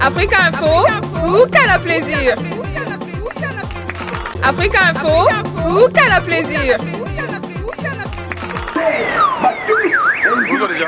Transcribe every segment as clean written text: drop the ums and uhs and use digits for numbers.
Africa Info, sous Canal Plaisir. Africa Info, sous Canal Plaisir. Bonjour déjà.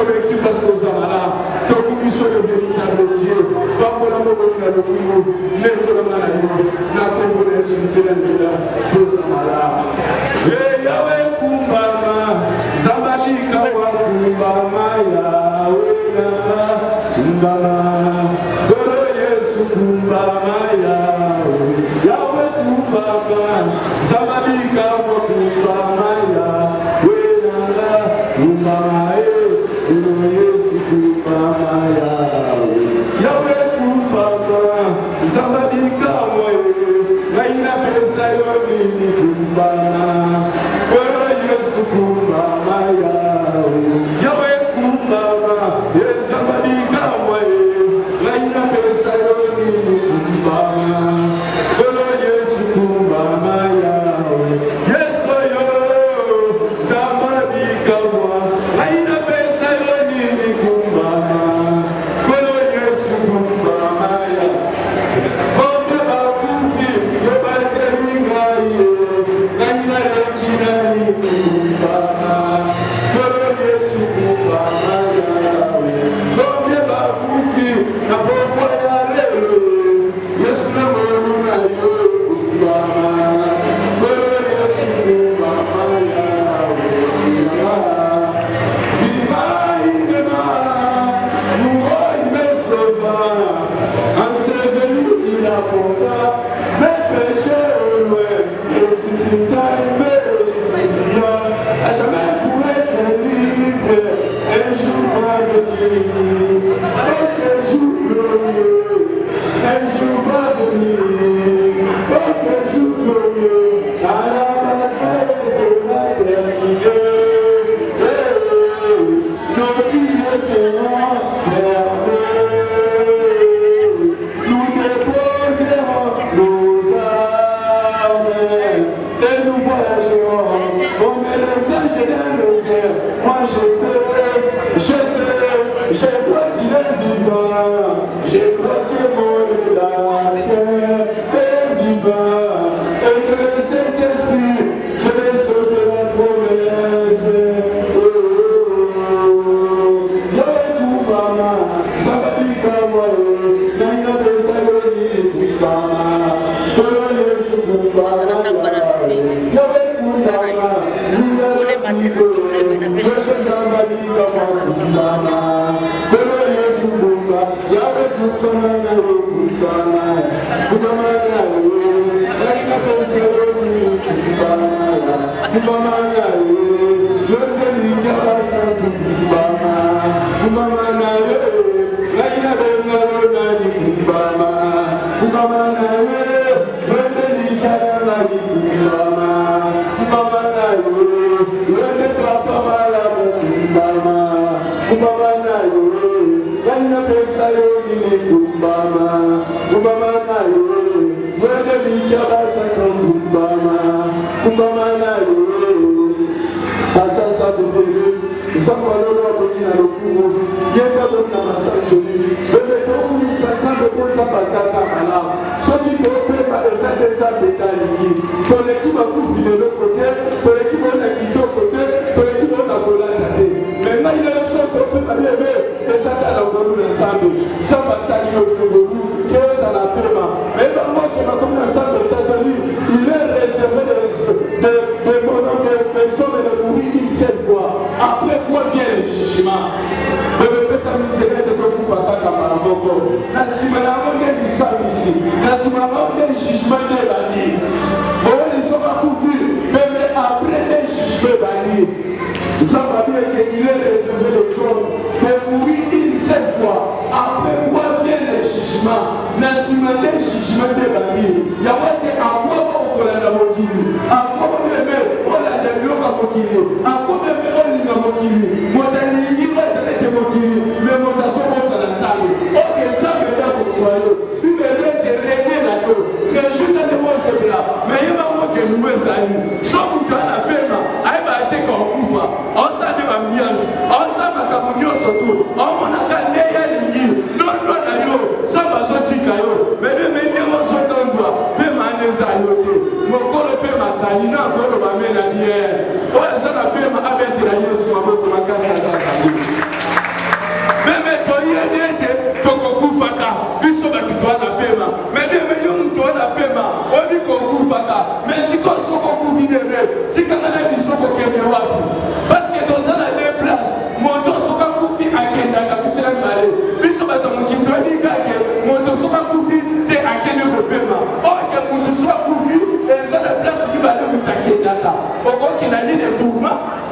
merci parce que nous sommes là. Donc nous sommes le véritable Dieu. Pas pour la mort de la Congo, mais pour la maladie. La Congo est sur le terrain de la Posamala. Et Yahweh Kumbama, Zamadika Kumbama, Yahweh Kumbama, Goro Yesu Kumbama, Yahweh Kumbama, Zamadika Kumbama, Yahweh Kumbama, Yesu Kumbama, Yahweh Kumbama, Zamadika Naina pesa yoni kumbana, wewe Yesu kumbana Yahweh kumbana, Yesu badika mwe. Naina pesa yoni kumbana, wewe Yesu kumbana Yesu yo, zabadika mwa. Naina pesa yoni kumbana, wewe Yesu kumbana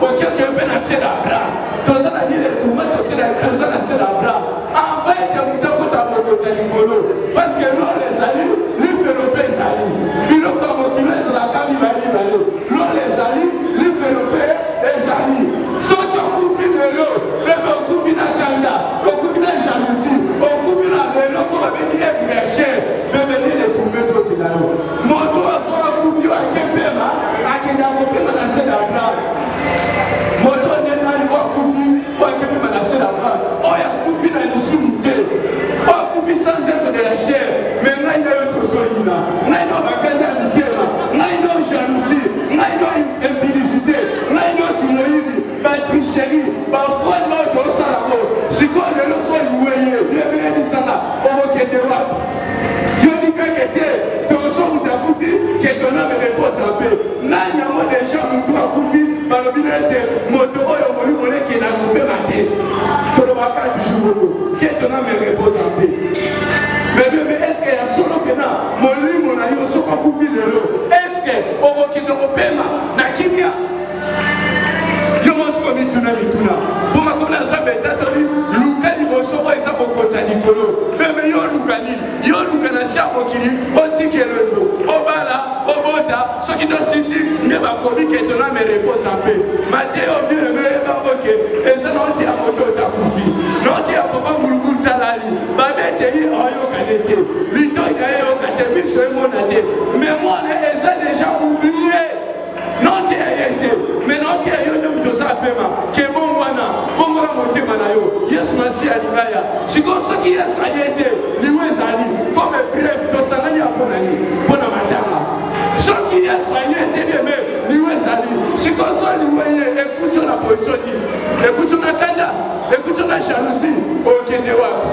ok que ben à célébrer tous ça la dire tout moi tous ça la célébrer en fait que nous t'avons ta moto parce que nous les amis nous faisons les amis ils ont comme qui les la cami va nous les amis nous faisons les amis ceux qui ont coupé de l'eau mais on coupe la kanda on coupe la jalousie on coupe la vélo pour venir mes chers de venir les trouver sur ces là moto soit coupé à Kempema à Kempema na célébrer moto n'est pas lui à Kempema na célébrer oh ya coupé na lisumte oh coupé sans être de la chair mais là il y a autre chose là là il y a bakanda mitema là il y a jalousie là il y a impudicité là il y a tumoïdi ba tricherie ba foi l'autre ça là si quoi le soit loué bien bien dit ça là on va que wapi yo dit que ton son t'a coupé que ton âme repose en paix là il y a moi déjà mon doigt coupé par le billet moto oyo moli qui n'a coupé ma tête que le baka toujours que ton âme repose en paix mais est-ce qu'il y a solo pena moli mon ayo so ko coupé de l'eau est-ce que on va que no pema na kimia yo mosiko mituna pour ma comme ça betatori lukani boso ko isa bokota nikolo bebe yo lukana sia bokili otikelo obala obota soki do sisi ngeba kobi ke tona me repose en paix Matteo bien me ba boke eza non te amoto ta kufi non te papa mulbul talali ba bete yi oyo kanete lito ya yo kate biso monate mais moi eza déjà oublié non te ayete mais non te ayo de ça pema ke bon wana bongola motema na yo Yesu masi alingaya siko soki Yesu ayete liwe zali comme bref to sangani apona ni pona matanga soki Yesu ayete bien liwe zali siko so liwe écoute la position dit écoute na kanda écoute na jalousie okende wapi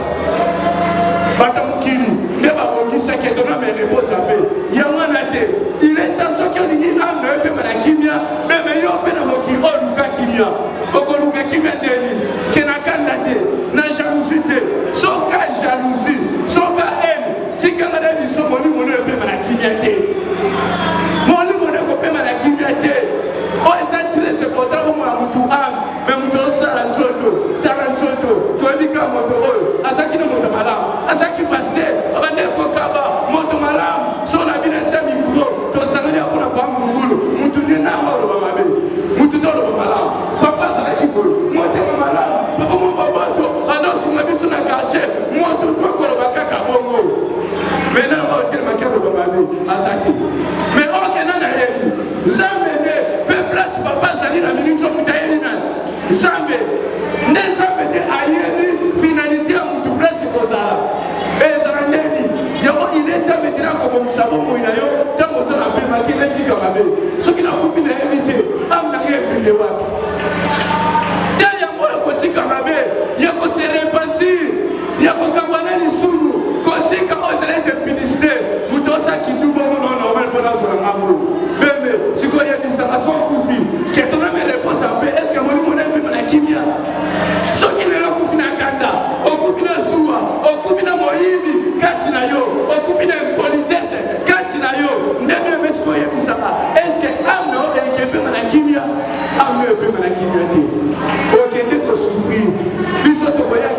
batamukiri ndeba bongisa ke tona me repose en paix yamana te il est temps soki olingi ame pe mana kimia bebe yo pe na moki oluka kimia okoluka kimia ndeni ke na kanda te na jalousie te soka jalousie soka haine tikanga na biso moni moni pe mana kimia te moni moni ko pe mana kimia te o esa très important pour moi mutu am mais mutu ostara nzoto to ebika moto oyo azaki na moto malamu azaki pasteur abande kokaba moto malamu so na bina tsa mikro to sangani akona kwa ngulu mutu ni na walo ba mabe mutu to lo malamu papa azaki ko moto malamu papa mo babato anosi mabiso na quartier moto to ko lo bakaka bongo mena o tel makero ba mabe azaki mais o kenana yebi zamene pe place papa zali na minute mutayeli na zambe ne zambe de ayeli finalité à mutu place kozala ezarandeni yabo ileta metira ko musabo moinayo tango sana pe makine tika mabe soki na kupi na éviter amna ngeke wapi taya moyo kotika mabe yako se repentir yako kangwana ni sunu kotika ozala de publicité mutosa kidubo non normal pour la sur ambo bebe siko ya bisanga son kufi ketona me réponse en paix est-ce que moi mon aime na kimia soki le kufi na kanda okufi na zuwa okufi na moyibi kati na yo okufi na politesse kati na yo ndeme mesiko ya bisanga est-ce que amno ekebe na kimia amno ekebe na kimia te okende ko souffrir biso to boya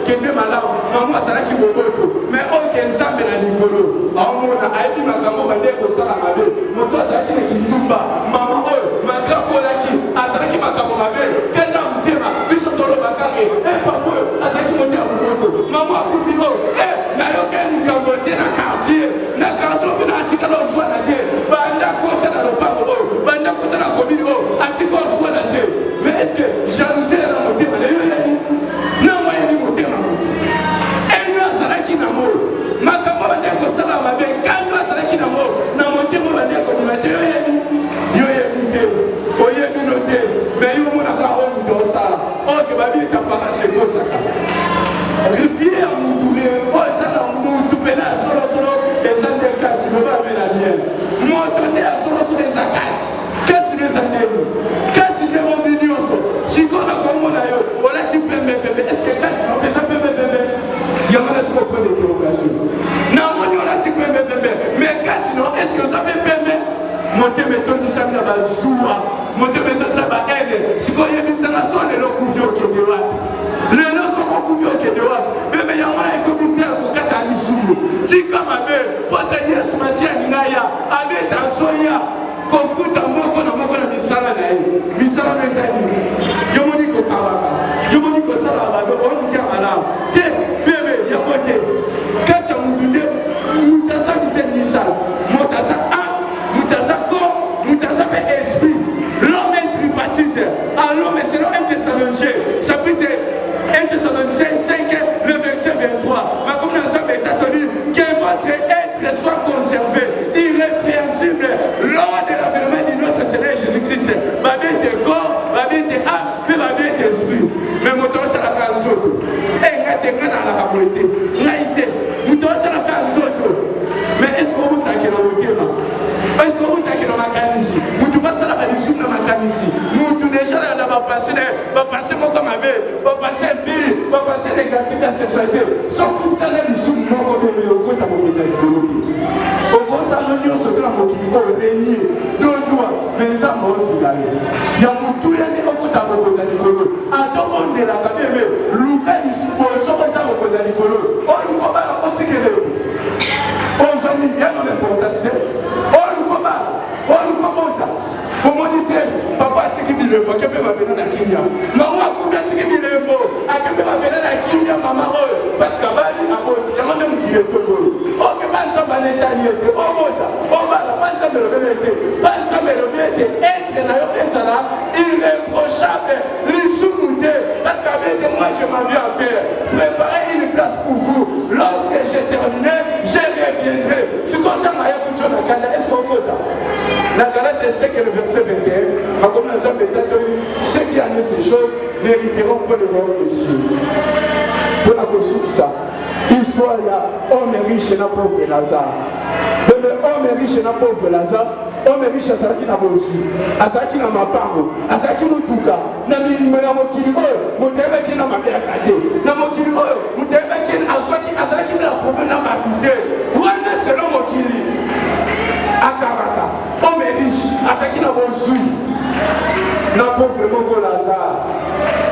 kende malamu mamu asala ki boboto mais aucun zambe na likolo amona aibi makambo bande ko sala mabe moto azaki na kindumba mama oyo magra kolaki azaki makambo mabe kenda mutema biso tolo bakake papa azaki moto aboto mama akufino na yo keni kambote na quartier na atika lo zwa na te banda kota na lopango oyo banda kota na komini oyo atika lo zwa na te mais est-ce que jalousie na motema na yo yeni na moyeni motema moto enyo azalaki na mo makambo bande ko sala mabe kando azalaki na mo na motema bande ko mate yo yeni te oyebi no te mais yo mona ka o muto sala o ke babi ta para se ko saka rivière mutule o sala mutu pena solo ezande kati no ba mena bien moto ne solo ezakati kati ne zandeni kati ne obidioso sikona ko mona yo ola ti pembe est-ce que kati no pesa pembe yamana siko ko d'interrogation na moni ola ti pembe mais kati no est-ce que ça pembe monte mettons du sang na bazua monte mettons ba haine sikoyo yebisanga so lelo kufi okende wapi lelo soko kufi okende wapi bebe yango ekomi te kokata lisufu tika mabe pota Yesu Masiya ningaya abeta soya kofuta moko na moko na misala na ye misala mezali yomoni kokawaka yomoni kosala bado onukia malamu te bebe yakote kacha mutunde mutasa mite misala motasa mutasa ko mutasa pe esprit l'homme est tripartite alors mais selon 1 Thessaloniciens chapitre 1 Thessaloniciens 5 le verset 23 ma comme dans ça dit que votre être soit conservé irrépréhensible lors de l'avènement de notre Seigneur Jésus-Christ ma bien tes corps ma bien tes âmes mais ma bien tes esprits mais mon temps la kanzoto et ngate ngana la kaboité ngaite mon temps la kanzoto mais est-ce que vous savez que dans le thème est-ce que vous savez que dans ma canisi vous tu passes la canisi dans ma canisi nous tout déjà là va passer mon comme avec va passer bi va passer négatif à cette société sans tout à l'heure sous mon comme le côté à mon côté au gros ça l'union se fait mon qui au régner deux doigts mais ça moi aussi là il y a mon tout là au côté à mon côté attends on est là quand même Lucas il se pose sur ça au côté à l'école on nous combat la politique on s'en est bien dans les protestés on nous combat au monité papa tiki bilembo kepe mabena na kinya maman akuba tiki bilembo akepe mabena na kinya mama oyo parce que bali aboti yango même qui est tolo o ke banza banetani ete o bota o bala banza belobete banza belobete être na yo esala irréprochable lisumude parce que avec moi je m'en viens à faire préparer une place pour vous lorsque j'ai terminé je reviendrai si quand on a eu na kanda est-ce qu'on bota la Galate c'est que le verset 21 a comme nous avons dit ceux qui ont ces choses mériteront pour le royaume des cieux. Pour la construire ça, histoire il y a homme riche et pauvre Lazare. Homme riche et pauvre Lazare, homme riche à Saraki na bosu, à Saraki na mapango, à Saraki mutuka, na mimela mokili oyo, mutebe ki na mabia sate, na mokili oyo, mutebe ki à Saraki na problème na matude. Wana selon mokili. Akaraka, homme riche, à ce qui n'a pas su. Na pauvre Mongo Lazare.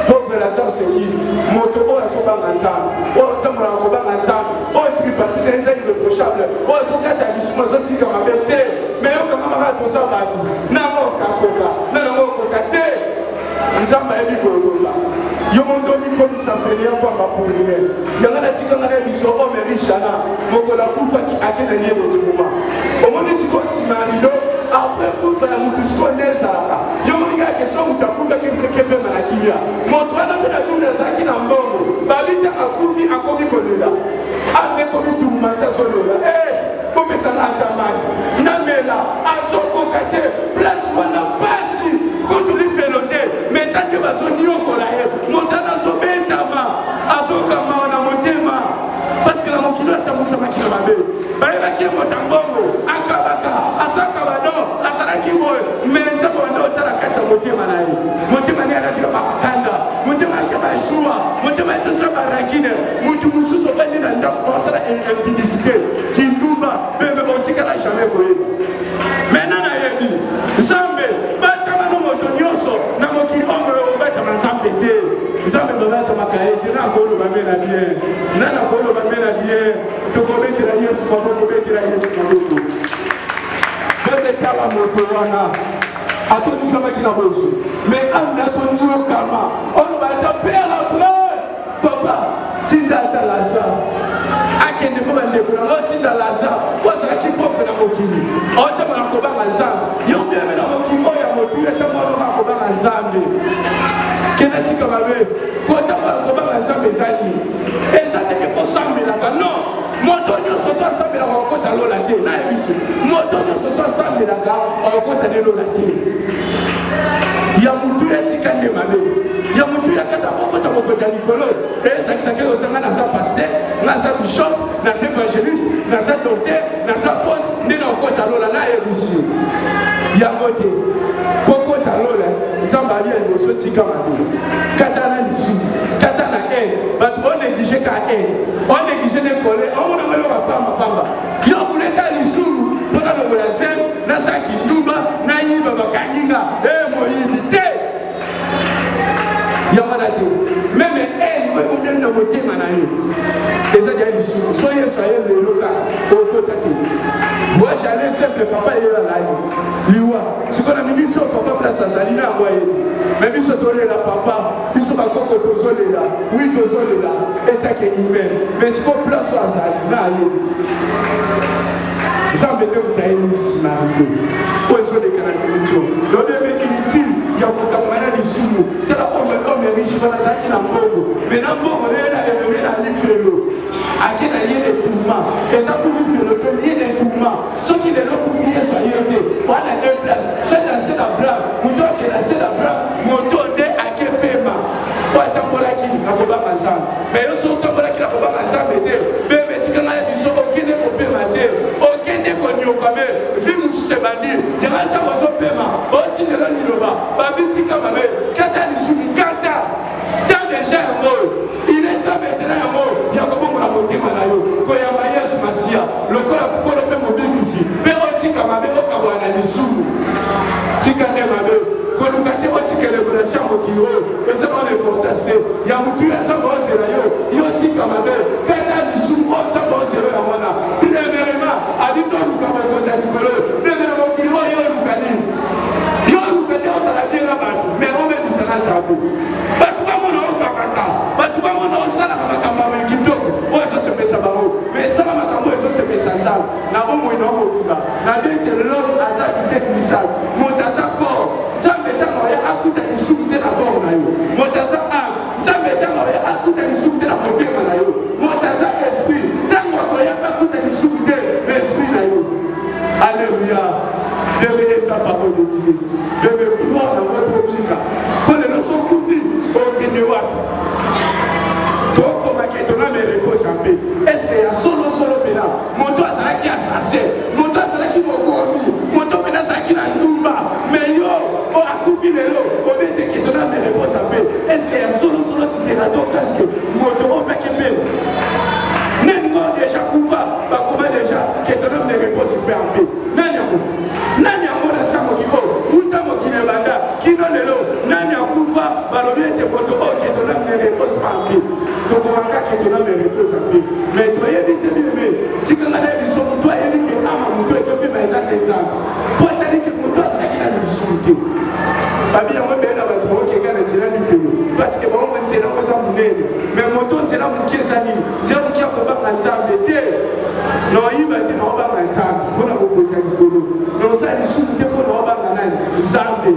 Pauvre Lazare, c'est qui? Motobo a son banganzam. Oh, Tamara Robanganzam. Oh, il est parti des irréprochables. Oh, il faut qu'à ta mission, ils ont dit qu'on m'a bêté. Mais on comment on va pour ça, Batou? Namo Kakoka, Namo Kokate. Nzamba ebi kolola yo mondo mi ko misafeli kwa mapuriye yangana tikanga na biso o merishana mokola kufa ki akena niye botumuma omoni siko simarilo après kufa ya mutu siko nezaka yo moninga ke so mutakufa ke kepe marakia moto ana pena duna zaki na mbongo babita akufi akobi kolela ame kobi tumata solola opesa na tamani namela azoko kate place wana pasi kutuli felote metande bazoniokola ye montana zobetama azokama na motema parce que la mokilo atamusama kila mabe bayeba ki motambongo akabaka asaka bado asaraki boy menza bado tala kacha motema na ye motema ni anafika bakanda motema ke bashua motema tosa barakine mutu mususo bani na ndako tosala impudicité kinduba bebe otikala jamais koye maintenant na yebi zambe batama no moto nyoso na mokili omwe obata mazambe te zambe babata makaete na kolo bamela bien na kolo bamela bien to kobetela Yesu kwa kobetela Yesu kwa moto bebe kala moto wana atoni sama kina boso mais amna son nyo kama on va ta père après papa tinda ta Lazare akende ko bande ko na tinda Lazare wasa ki ko na mokili o ta mara ko ba Lazare yo bien na mokili o ya motu eta mara ko ba Lazare kena tika babe ko ta mara ko ba Lazare zali ezate ke ko sambela ka non moto nyoso to sambela ko ko ta lola te na ebiso moto nyoso to sambela ka ko ta de lola te ya mutu etika nde mabe ya mutu yakata ko ta ko ta likolo ezakisake ozanga na sa pasteur na sa bishop na sa évangéliste na sa docteur na sa paul nde na ko ta lola na ebiso ya ngote ko ta lola nzamba ali ndo tika mabe kata na lisu kata na but on néglige ka on néglige ne kole on na ngelo pamba yo buleka lisuru pona no brazil na sa kinduba na yiba bakanyinga moyibite bien de voter manaï. Et ça, il y a des sous. Soyez le local. Moi, j'allais simple, papa est là. Liwa. Ce qu'on a mis sur papa, place à Zalina, mais il se tourne là, papa. Il se va encore tozoler là. Oui, tozoler là. Et t'as qu'un email. Mais il faut place à Zalina. Ça me donne d'ailleurs ici, Marie. Où est-ce que les canadiens donc, inutile. Il y a beaucoup de manières de sous. C'est la pomme d'homme riche, voilà ça qui n'a pas beaucoup. Mais dans le monde, on est là, on est là, à qui il y a des tourments. Et ça pour nous faire le premier des tourments. Ceux qui les ont oubliés, ça y est, voilà deux places. C'est la scène à blanc, ou toi qui est la scène à blanc, ou toi on est à quel paiement. Ou à Tambola qui n'a pas ensemble. Mais eux sont Tambola qui n'a pas ensemble. Mais tu connais les bisous, aucun n'est pas paiement. Aucun n'est connu comme eux. Vu nous se bannir, il y a un temps où on paiement. Oh, tu n'es pas ni le bas. Babitika mame, kata ni sumi kata. Dans déjà un mot, il est là maintenant un mot. Il y a comment on a monté malayo. Quand il y a maillage masia, le corps pour le même mobile ici. Mais on dit qu'à ma mère, on va aller sous. Tika ne mame, quand nous gâtons, on dit que les relations au kilo, et ça va les contester. Il y a beaucoup de gens qui vont se rayer. Il dit qu'à ma mère, kata ni sous, on va se rayer à moi là. Premièrement, à dit qu'on nous va compter du color. Premièrement, qu'il va y avoir nous gagner. On s'en a bien là-bas, mais on met du salade à bout. Mais tout le monde a un tabaka. Mais tout le monde a un salade à Makamba, qui toque. Oh, ça se fait ça, mais ça, Makamba, ça se fait ça. N'a pas moins d'homme. N'a pas été l'homme à ça qui était missal. Montasa corps. Ça m'étonne, on a un coup de souffle la gorge. Montasa âme. Ça m'étonne, on a un coup de souffle la beauté. Montasa esprit. Tant qu'on a un coup de souffle l'esprit. Alléluia. Devez sa parole de Dieu. Devez croire dans votre public. Quand les leçons couvrent, au Guinéa. Donc, comme on a mes repos en paix. Est-ce qu'il y a solo pénal? Mon doigt, c'est là qui a sassé. Mon doigt, c'est là qui m'a corrompu. Mon doigt, c'est là qui n'a pas. Mais yo, on a coupé les lots. On met des questions dans mes repos en paix. Est-ce qu'il y a solo donc, est-ce que mon doigt, on peut qu'il paie? N'est-ce déjà couvert? Comment déjà, qui te donne des repos en paix? Nani amona sama kiko uta mokile banda kino lelo nani akufa balobi ete moto oke to na mene repose pampi to komaka ke to na mene repose pampi mais to yebi te bime tikanga na biso muto yebi ke ama muto ekopi ba eza exemple po etali ke muto asaki na bisunte babi yango be na ba to oke kana tira ni felo parce que bon monte na ko sa munene mais moto tira mukeza ni tira mukia ko ba nzambe te no yiba te no ba nzambe bona ko kota kikolo no sa ni sumu te ko no ba nani nzambe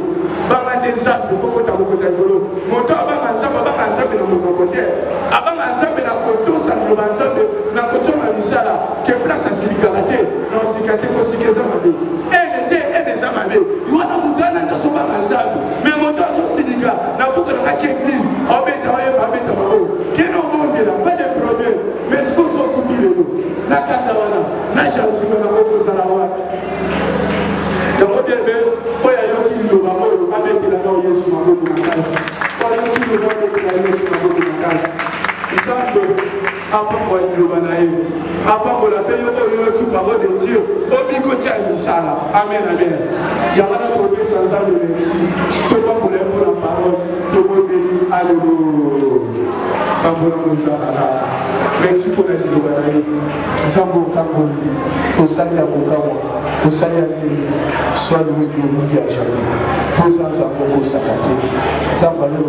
ba ngande nzambe ko kota kikolo moto ba nzambe na mo kote abanga nzambe na koto sa no ba nzambe na koto na misala ke place silikate no sikate ko sikeza mabe ene zamabe wana mutana na so ba nzambe mais moto so silika na buko na église obeta babo keno monde là pas de problème mais ce qu'on s'en coupe na kanda wana na jansi na ko sala wa donc bébé oya yoki ndo babo abeti na ba Yesu mabo na kasi oya yoki ndo babo na Yesu mabo na kasi isando apa ko ndo banaye apa ko la payo yoki parole de Dieu obiko tia misala amen amen ya wana ko pe sans de merci to pas pour la parole to mo béni alléluia merci pour être le bataille. Zambo Kambo, au salut à Kokawa, au salut à Nini, soit loué, glorifié à jamais. Posant sa coco sacré, Zambalo,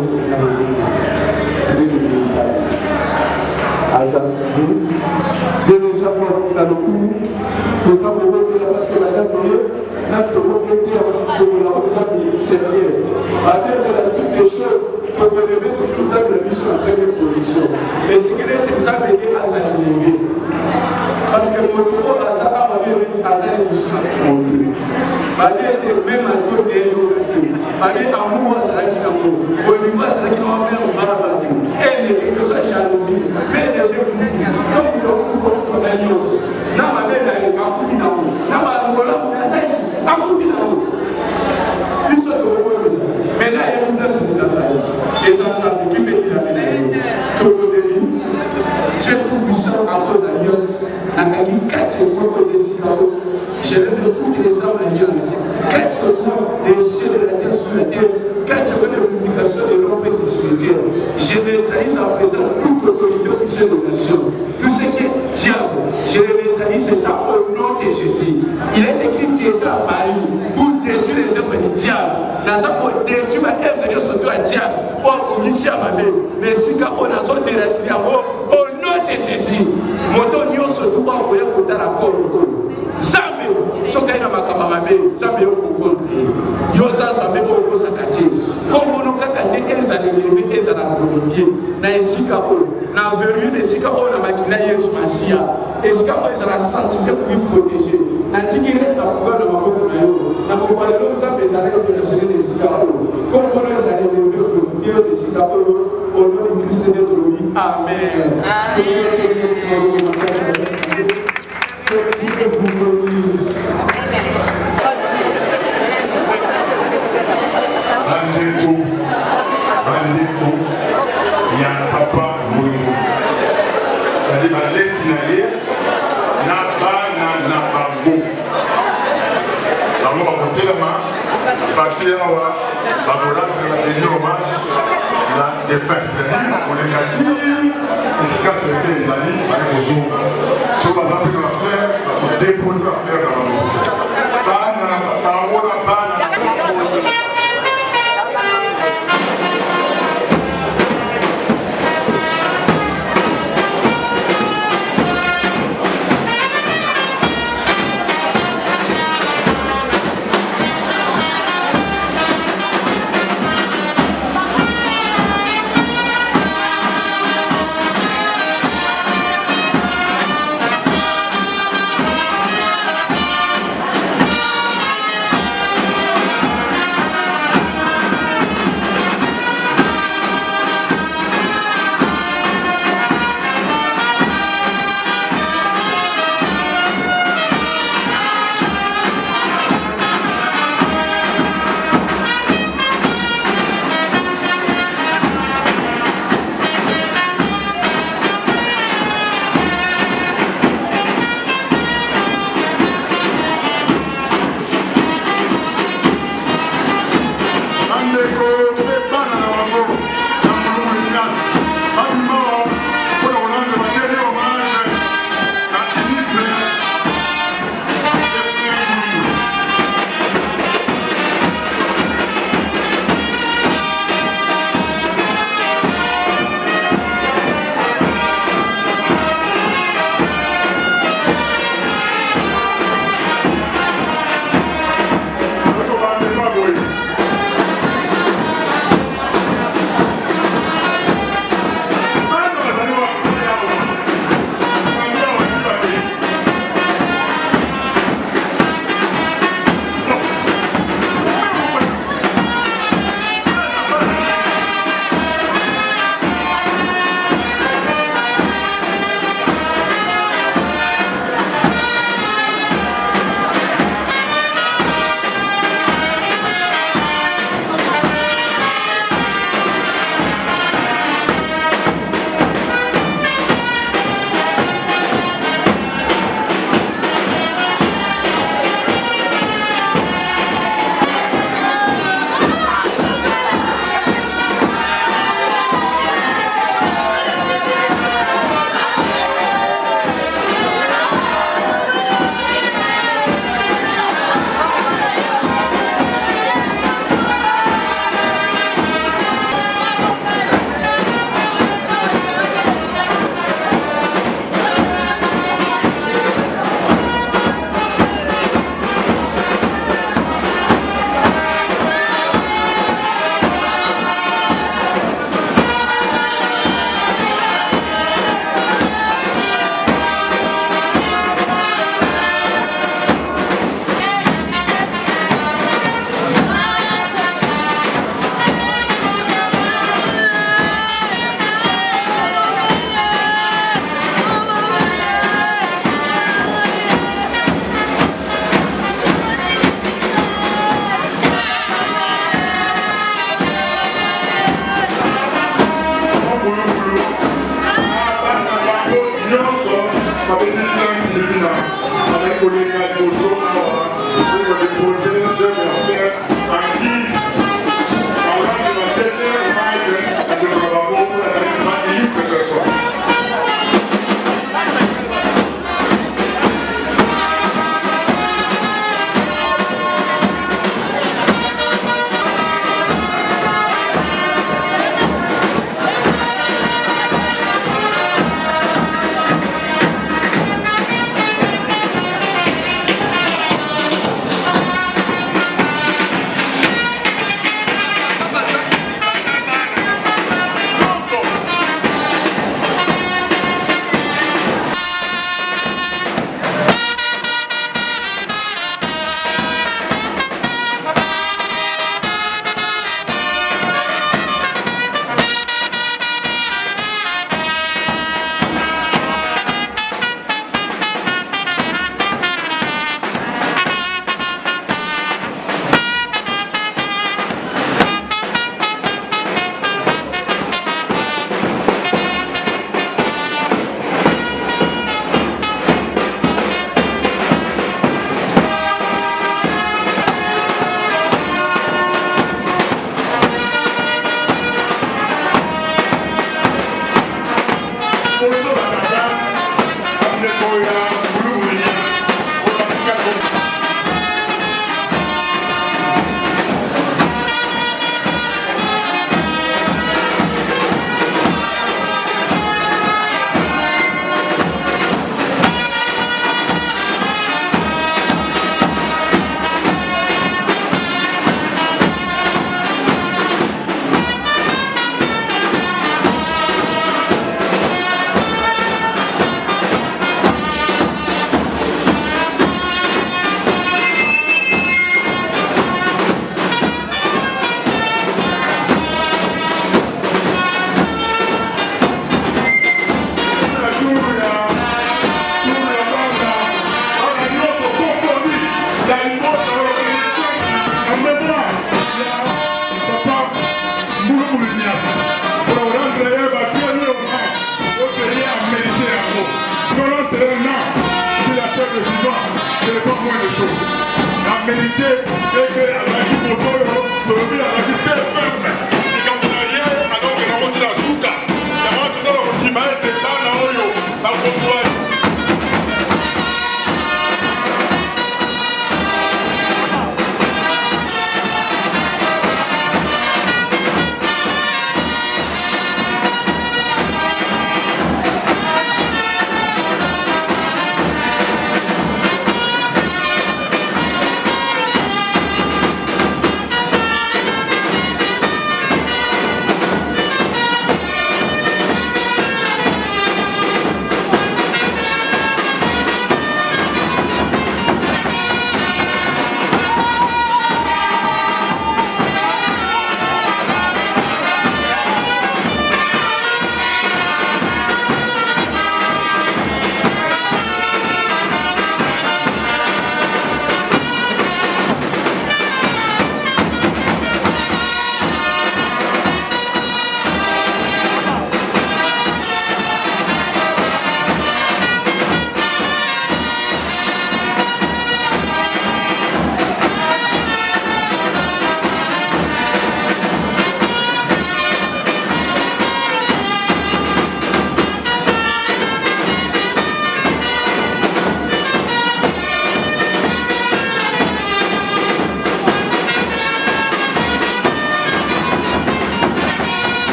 le véritable. Azambi, de les avoir dans le coup, tout ça pour vous, parce que la date est, n'a pas été de la Zambi, c'est bien. Avec toutes les choses, pour relever toujours la mission en première position. Mais ce qu'il est examiné à sa élevé. Parce que le mot à sa âme avait mis à sa mission. Allez être même à tout et allez amour à sa qui amour. Au niveau à sa qui amour, on va la battre. Et il est que sa jalousie. Mais les gens, comme nous avons fait la nuance, n'a pas d'aller à coup finalement. N'a pas de problème, à coup finalement. Ils sont au monde. Mais là, il y a une place dans sa vie. Et ça nous a vécu avec la maison. C'est tout puissant à cause d'alliance. Nakagi 4 mois que je vais faire toutes les armes d'alliance. 4 mois des cieux de la terre sur la terre. 4 mois de l'unification de l'homme et du cimetière. Je vais neutralise à présent toute autorité officielle de nation. Tout ce qui est diable, je neutralise ça au nom de Jésus. Il est écrit Dieu à Paris pour détruire les œuvres du diable. Dans ça, pour détruire l'œuvre de Dieu, à diable. Pour initier à ma mère, les sika on a sorti la sika au nom de Jésus. Moto nyo surtout pas pour écouter la corde. Zambe, soka ina makamamame, zambe yo confondre. Yosa zambe o sakati. Comme on a kaka ne eza lever eza na glorifier. Na esika o, na verru esika o na makina Yesu Masia. Esika o eza la sanctifier pour protéger. Na tiki resta pour na maboko na yo. Na maboko na yo zambe eza na ko na shene esika o. Comme on a eza lever pour Dieu esika o. Au nom de Christ notre vie. Amen. Que Dieu vous bénisse. Rendez-vous, il y a un papa Moïse. C'est-à-dire, il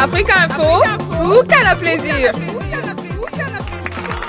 Africa Info, sous Canal Plaisir.